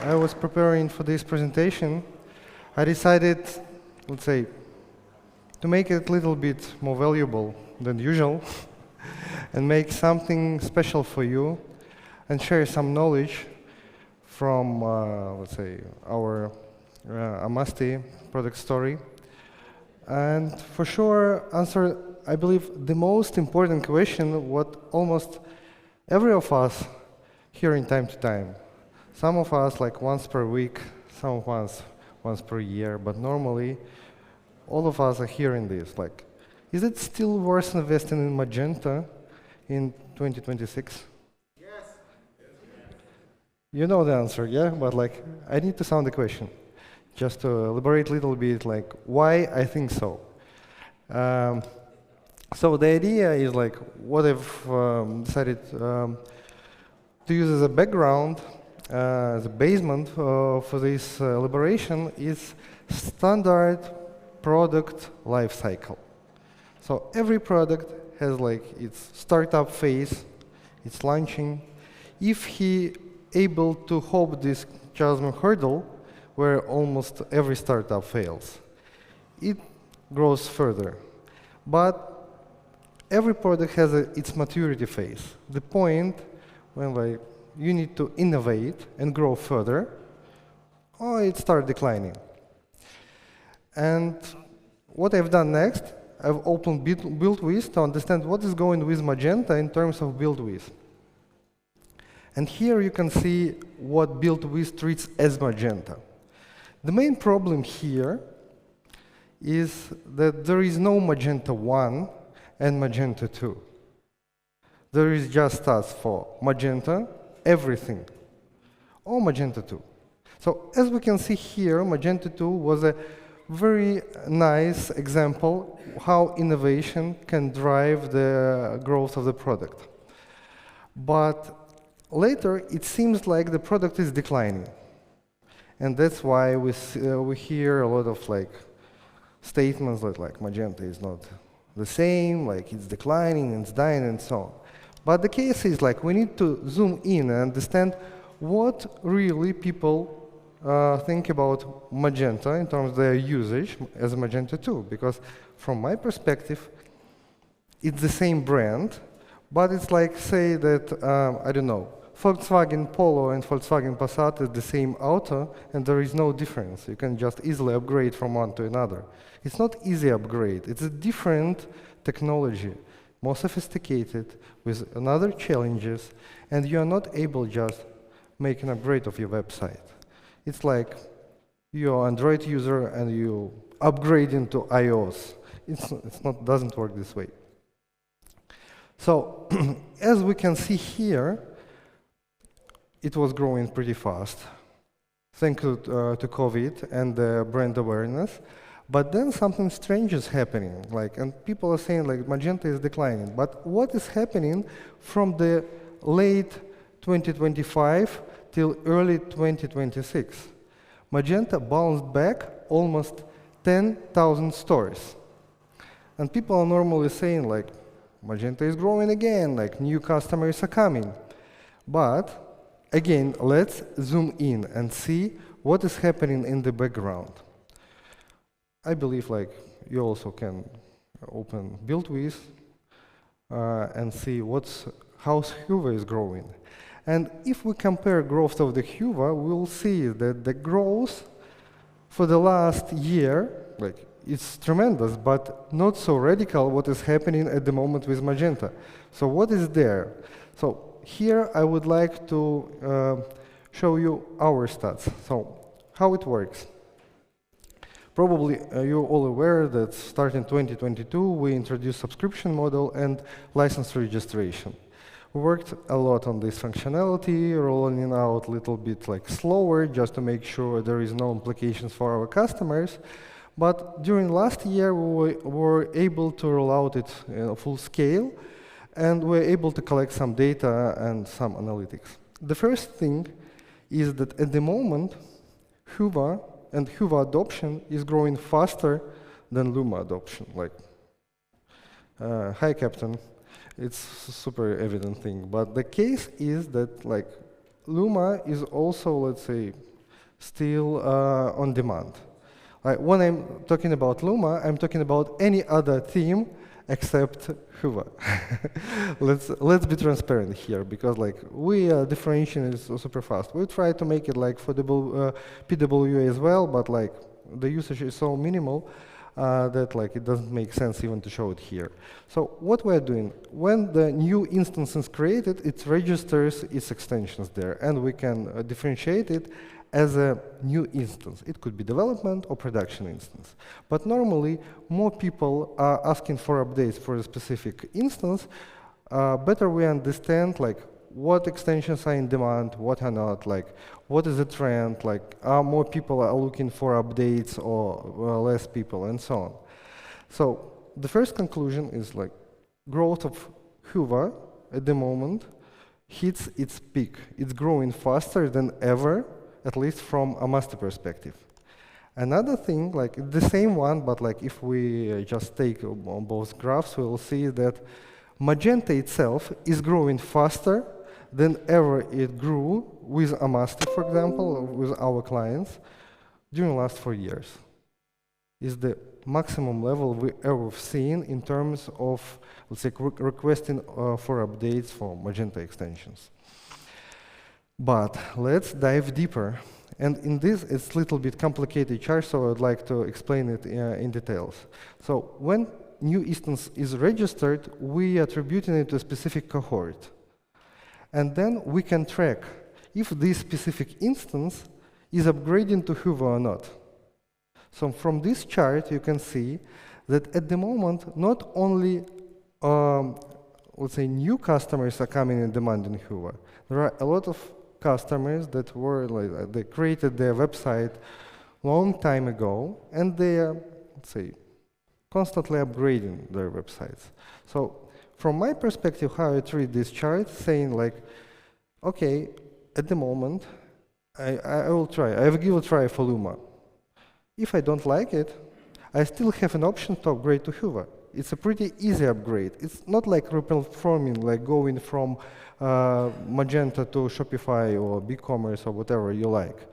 I was preparing for this presentation, I decided, let's say, to make it a little bit more valuable than usual and make something special for you and share some knowledge from, let's say, our Amasty product story. And for sure, answer, I believe, the most important question what almost every of us hearing time to time. Some of us like once per week, some of us once per year, but normally all of us are hearing this, like, is it still worth investing in Magento in 2026? Yes. You know the answer, yeah? But like, I need to sound the question, just to elaborate a little bit, like, why I think so. So the idea is like, what I've decided to use as a background, as a basement for this elaboration is standard product life cycle. So every product has like its startup phase, its launching. If he able to hop this chasm hurdle, where almost every startup fails, it grows further. But every product has its maturity phase, the point when like you need to innovate and grow further, or it starts declining. And what I've done next, I've opened build with to understand what is going with Magento in terms of build with. And here you can see what build with treats as Magento. The main problem here is that there is no Magento 1 and Magento 2. There is just us for Magento, everything, or Magento 2. So as we can see here, Magento 2 was a very nice example how innovation can drive the growth of the product. But later, it seems like the product is declining. And that's why we hear a lot of like statements that like Magento is not the same, like it's declining, it's dying, and so on. But the case is like we need to zoom in and understand what really people think about Magento in terms of their usage as Magento 2. Because from my perspective, it's the same brand, but it's like say that, I don't know, Volkswagen Polo and Volkswagen Passat is the same auto, and there is no difference. You can just easily upgrade from one to another. It's not easy upgrade. It's a different technology, more sophisticated, with another challenges, and you are not able just make an upgrade of your website. It's like you're an Android user and you upgrade into iOS. It's not doesn't work this way. So as we can see here, it was growing pretty fast, thanks to COVID and brand awareness. But then something strange is happening, like, and people are saying like Magento is declining. But what is happening from the late 2025 till early 2026? Magento bounced back almost 10,000 stores. And people are normally saying like, Magento is growing again, like new customers are coming. But again, let's zoom in and see what is happening in the background. I believe like you also can open build with and see how Hyvä is growing. And if we compare growth of the Hyvä, we'll see that the growth for the last year, like it's tremendous, but not so radical what is happening at the moment with Magento. So what is there? So here I would like to show you our stats. So how it works. Probably you're all aware that starting 2022, we introduced subscription model and license registration. We worked a lot on this functionality, rolling it out a little bit like slower, just to make sure there is no implications for our customers. But during last year, we were able to roll out it in full scale, and we're able to collect some data and some analytics. The first thing is that at the moment, Hyvä and Hyvä adoption is growing faster than Luma adoption. Like, hi, Captain. It's a super evident thing. But the case is that like Luma is also, let's say, still on demand. When I'm talking about Luma, I'm talking about any other theme except Hyvä. let's be transparent here, because like we differentiate it super fast. We try to make it like for the PWA as well, but like the usage is so minimal that like it doesn't make sense even to show it here. So what we're doing, when the new instance is created, it registers its extensions there, and we can differentiate it as a new instance. It could be development or production instance. But normally, more people are asking for updates for a specific instance. Better we understand like what extensions are in demand, what are not, like what is the trend, like are more people are looking for updates or less people, and so on. So the first conclusion is like growth of Hyvä at the moment hits its peak. It's growing faster than ever, at least from a master perspective. Another thing, like the same one, but like if we just take on both graphs, we'll see that Magento itself is growing faster than ever it grew with Amasty, for example, with our clients during the last 4 years. Is the maximum level we ever seen in terms of, let's say, requesting for updates for Magento extensions. But let's dive deeper. And in this, it's a little bit complicated chart, so I'd like to explain it in details. So when new instance is registered, we are attributing it to a specific cohort. And then we can track if this specific instance is upgrading to Hyvä or not. So from this chart, you can see that at the moment, not only, let's say, new customers are coming in demand in Hyvä. There are a lot of customers that were like they created their website long time ago, and they are, let's say, constantly upgrading their websites. So from my perspective, how I treat this chart, saying like, okay, at the moment, I will try. I will give a try for Luma. If I don't like it, I still have an option to upgrade to Hyvä. It's a pretty easy upgrade. It's not like replatforming, like going from Magento to Shopify or BigCommerce or whatever you like.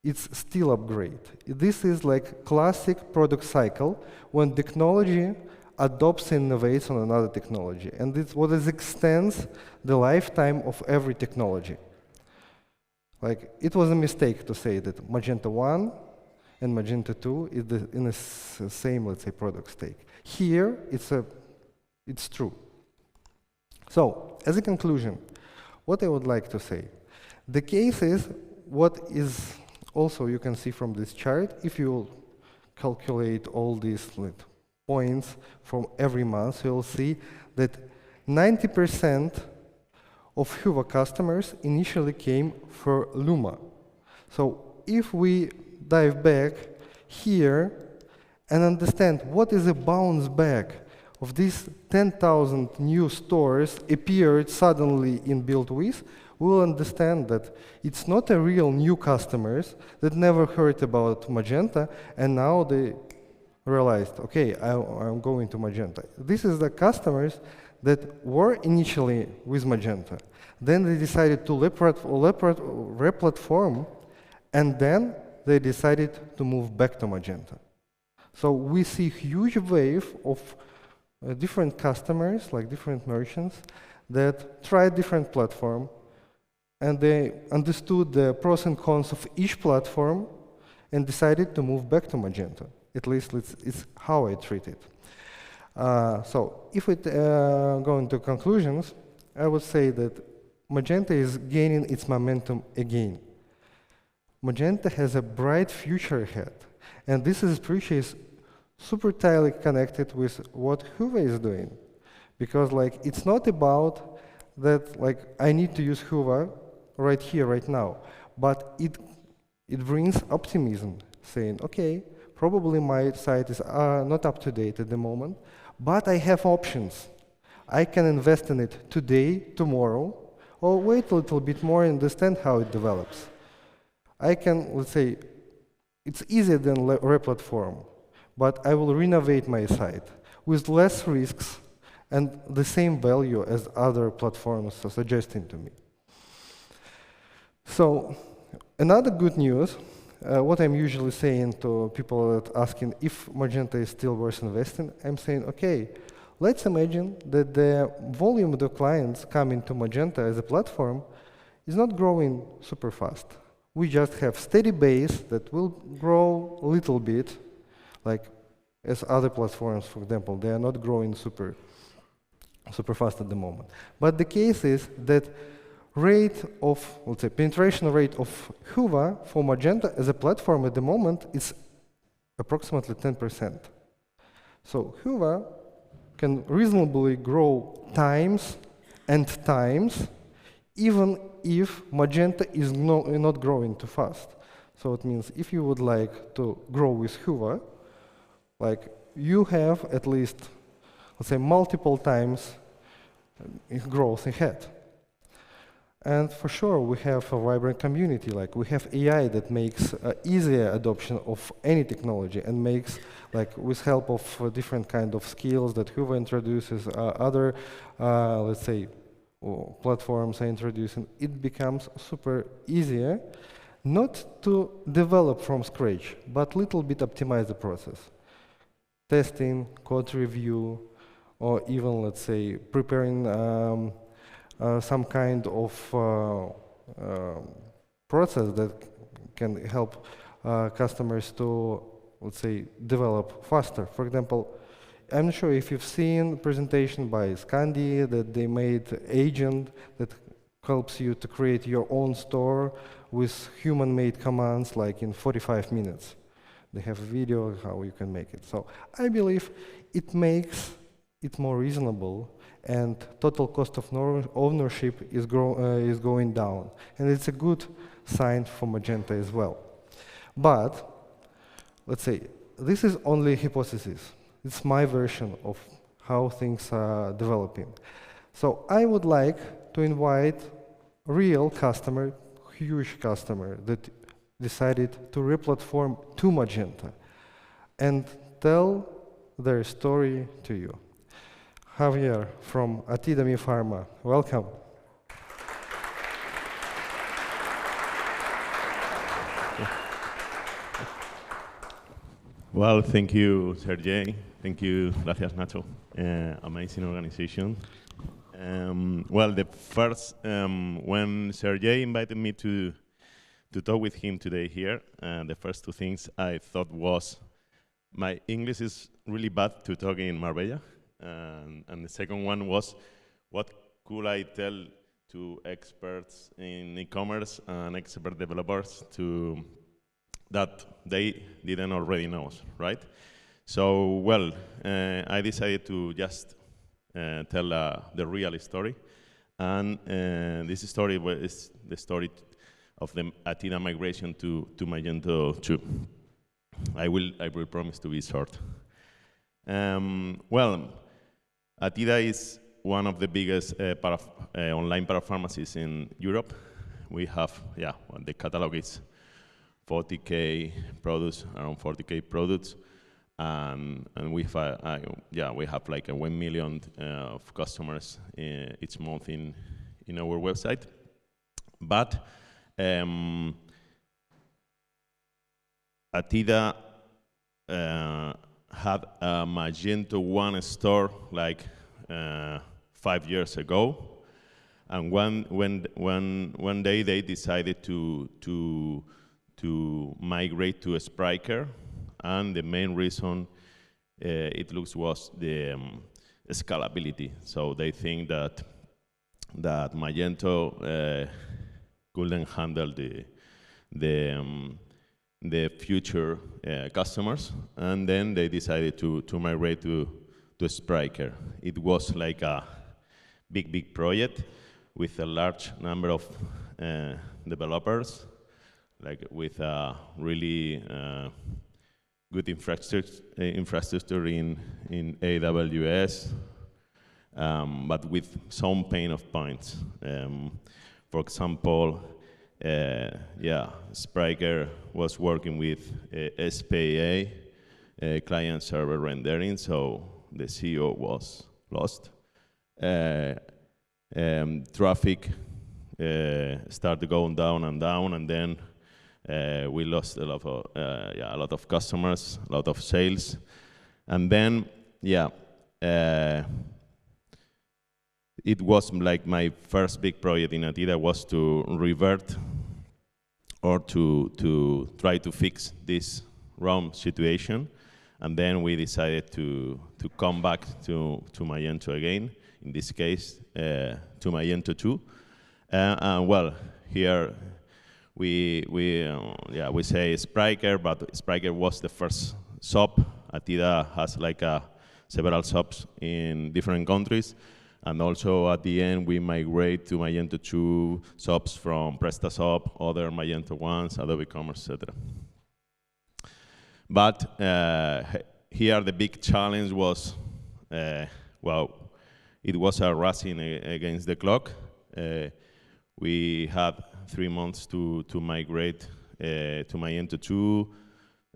It's still upgrade. This is like classic product cycle when technology adopts and innovates on another technology. And it's what extends the lifetime of every technology. Like, it was a mistake to say that Magento 1 and Magento 2 is in the same, let's say, product stake. Here, it's true. So, as a conclusion, what I would like to say, the case is what is also you can see from this chart. If you calculate all these points from every month, you'll see that 90% of Hyvä customers initially came for Luma. So if we dive back here and understand what is a bounce back of these 10,000 new stores appeared suddenly in Build With, we'll understand that it's not a real new customers that never heard about Magento, and now they realized, okay, I'm going to Magento. This is the customers that were initially with Magento. Then they decided to replatform, and then they decided to move back to Magento. So we see huge wave of different customers, like different merchants, that tried different platform, and they understood the pros and cons of each platform and decided to move back to Magento. At least it's how I treat it. So if we go into conclusions, I would say that Magento is gaining its momentum again. Magento has a bright future ahead, and this future is super tightly connected with what Hyvä is doing, because like it's not about that like I need to use Hyvä right here, right now, but it brings optimism, saying, okay, probably my site is not up to date at the moment, but I have options. I can invest in it today, tomorrow, or wait a little bit more and understand how it develops. I can, let's say, it's easier than replatform, but I will renovate my site with less risks and the same value as other platforms are suggesting to me. So Another good news, what I'm usually saying to people that asking if Magento is still worth investing, I'm saying, okay, let's imagine that the volume of the clients coming to Magento as a platform is not growing super fast. We just have steady base that will grow a little bit, like as other platforms, for example, they are not growing super fast at the moment. But the case is that rate of, let's say, penetration rate of Hyvä for Magento as a platform at the moment is approximately 10%. So Hyvä can reasonably grow times and times, even if Magento is not growing too fast. So it means if you would like to grow with Hyvä, like you have at least, let's say, multiple times growth ahead. And for sure, we have a vibrant community. Like we have AI that makes easier adoption of any technology and makes, like, with help of different kind of skills that Hyvä introduces, other, let's say, platforms are introducing, it becomes super easier not to develop from scratch, but little bit optimize the process. Testing, code review, or even, let's say, preparing some kind of process that can help customers to, let's say, develop faster. For example, I'm not sure if you've seen a presentation by Scandi that they made agent that helps you to create your own store with human-made commands like in 45 minutes. They have a video how you can make it. So I believe it makes it more reasonable and total cost of ownership is going down. And it's a good sign for Magento as well. But let's say this is only a hypothesis. It's my version of how things are developing. So I would like to invite a real customer, huge customer that decided to replatform to Magento and tell their story to you. Javier from Atida Mifarma, welcome. Well, thank you, Sergej. Thank you, gracias, Nacho. Amazing organization. Well, the first, when Sergej invited me to talk with him today here, the first two things I thought was, my English is really bad to talk in Marbella. And the second one was, what could I tell to experts in e-commerce and expert developers that they didn't already know, right? So, well, I decided to just tell the real story. And this story is the story of the Atida migration to Magento 2. I will promise to be short. Well, Atida is one of the biggest online parapharmacies in Europe. We have, the catalog is 40K products, around 40K products, and we have like 1 million of customers each month in our website. But Atida had a Magento 1 store like 5 years ago, and one day they decided to migrate to a Spryker, and the main reason it looks was the scalability. So they think that Magento couldn't handle the future customers, and then they decided to migrate to Spryker. It was like a big project with a large number of developers, like with a really good infrastructure in AWS, but with some pain of points. For example, Spryker was working with SPA, client-server rendering, so the CEO was lost. Traffic started going down and down, and then we lost a lot of customers, a lot of sales, and then it was like my first big project in Atida was to revert or to try to fix this wrong situation, and then we decided to come back to Magento again. In this case, to Magento 2, and well, here we say Spriker, but Spriker was the first shop. Atida has like several shops in different countries, and also at the end we migrate to Magento 2 shops from PrestaShop, other Magento ones, Adobe Commerce, etc. But here the big challenge was, it was a racing against the clock. We had 3 months to migrate to Magento 2,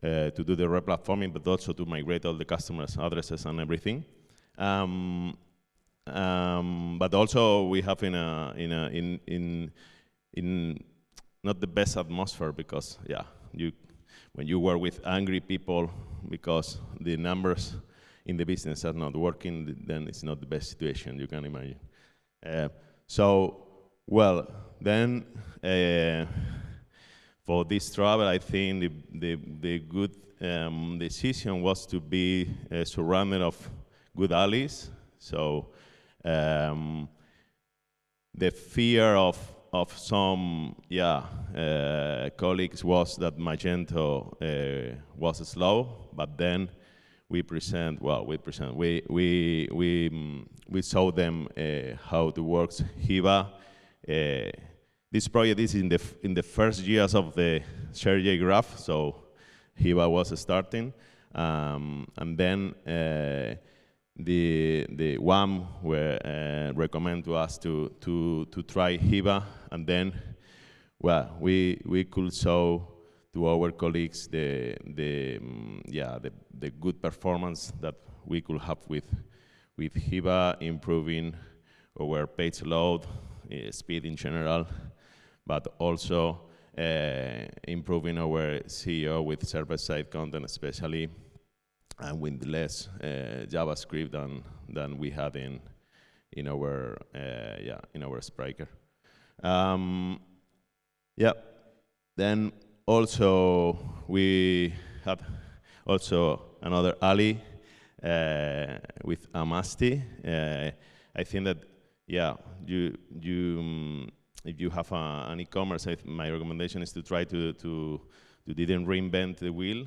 to do the replatforming, but also to migrate all the customers' addresses and everything. But also we have in not the best atmosphere, because when you work with angry people because the numbers in the business are not working, then it's not the best situation you can imagine. Then for this travel, I think the good decision was to be surrounded of good allies. So the fear of some colleagues was that Magento was slow, but then we showed them how to work Hyvä. This project is in the first years of the Sergej graph, so Hyvä was starting, and then the WAM recommend to us to try Hyvä, and then we could show to our colleagues the good performance that we could have with Hyvä, improving our page load, speed in general, but also improving our SEO with server-side content especially, and with less JavaScript than we had in our Spriker. Then also we had also another ally with Amasty. I think that if you have an e-commerce, my recommendation is to try to didn't reinvent the wheel.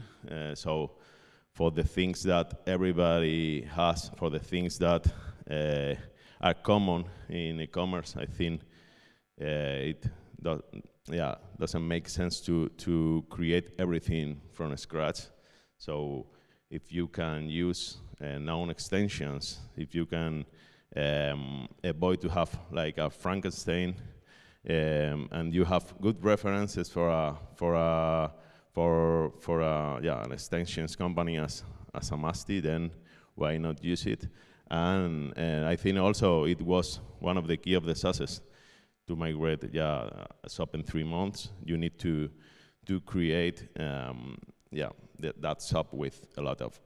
So for the things that everybody has, for the things that are common in e-commerce, I think it doesn't make sense to create everything from scratch. So if you can use known extensions, if you can avoid to have like a Frankenstein, and you have good references for an extensions company as Amasty, then why not use it? And I think also it was one of the key of the success to migrate a shop in 3 months. You need to create that shop with a lot of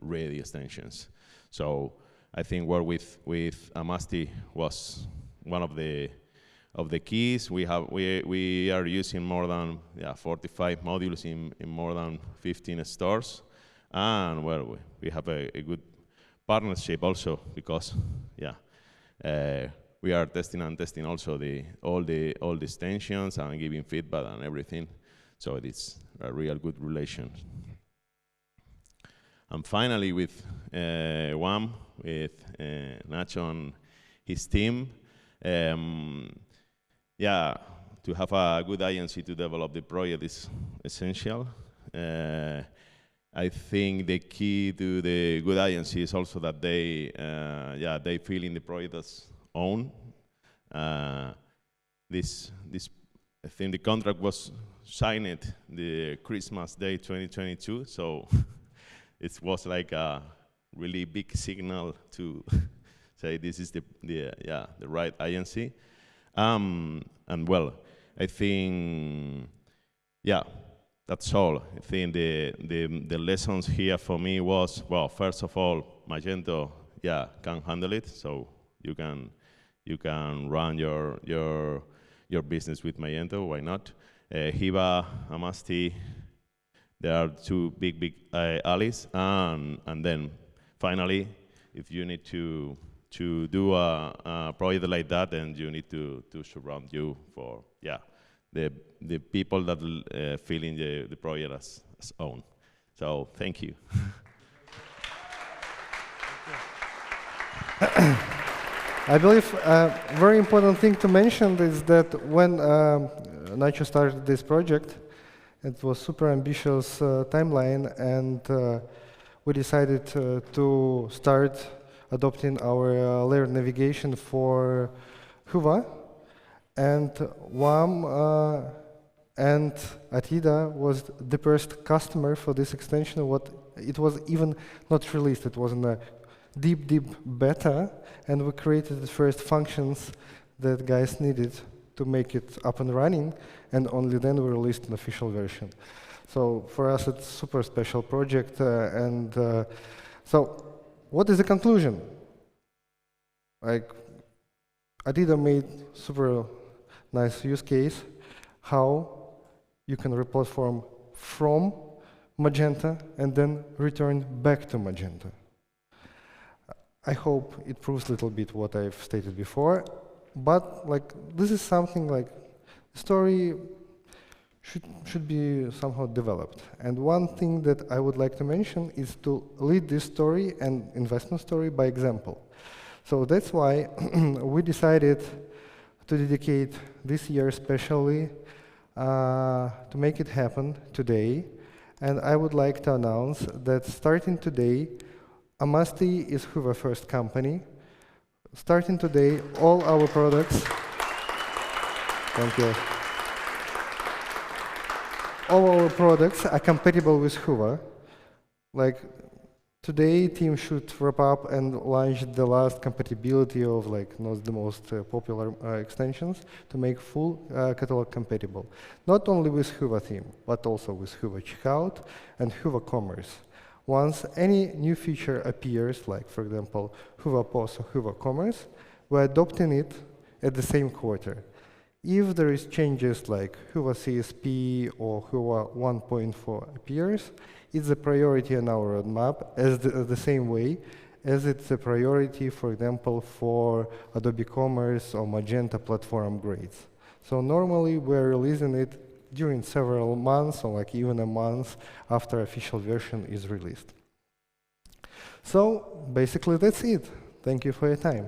ready extensions. So I think work with Amasty was one of the keys. We are using more than 45 modules in more than 15 stores, and we have a good partnership also, because we are testing also all the extensions and giving feedback and everything. So it's a real good relation. And finally, with WAM, with Nacho and his team, to have a good agency to develop the project is essential. I think the key to the good agency is also that they feel in the project as own. I think the contract was signed the Christmas Day 2022, so it was like a really big signal to say this is the right agency. And I think, yeah, that's all. I think the lessons here for me was, well, first of all, Magento, yeah, can handle it, so you can run your business with Magento. Why not? Hyvä, Amasty, there are two big allies, and then finally, if you need to do a project like that, then you need to surround you for the people that feeling the project as own. So thank you. I believe a very important thing to mention is that when Nacho started this project, it was super ambitious timeline, and we decided to start adopting our layered navigation for Hyvä, and WAM and Atida was the first customer for this extension. It was even not released, it was in a deep beta, and we created the first functions that guys needed to make it up and running, and only then we released an official version. So for us it's a super special project, so what is the conclusion? Like, Atida made super nice use case how you can replatform from Magento and then return back to Magento. I hope it proves a little bit what I've stated before, but like this is something like the story should be somehow developed. And one thing that I would like to mention is to lead this story and investment story by example. So that's why we decided to dedicate this year especially to make it happen today. And I would like to announce that starting today, Amasty is Hyvä first company. Starting today, all our products, thank you. All our products are compatible with Hyvä. Like today, team should wrap up and launch the last compatibility of like not the most popular extensions to make full catalog compatible. Not only with Hyvä theme, but also with Hyvä Checkout and Hyvä Commerce. Once any new feature appears, like for example, Hyvä POS or Hyvä Commerce, we're adopting it at the same quarter. If there is changes like Hyvä CSP or Hyvä 1.4 appears, it's a priority on our roadmap as the same way as it's a priority, for example, for Adobe Commerce or Magento platform upgrades. So normally we're releasing it during several months or like even a month after official version is released. So basically that's it. Thank you for your time.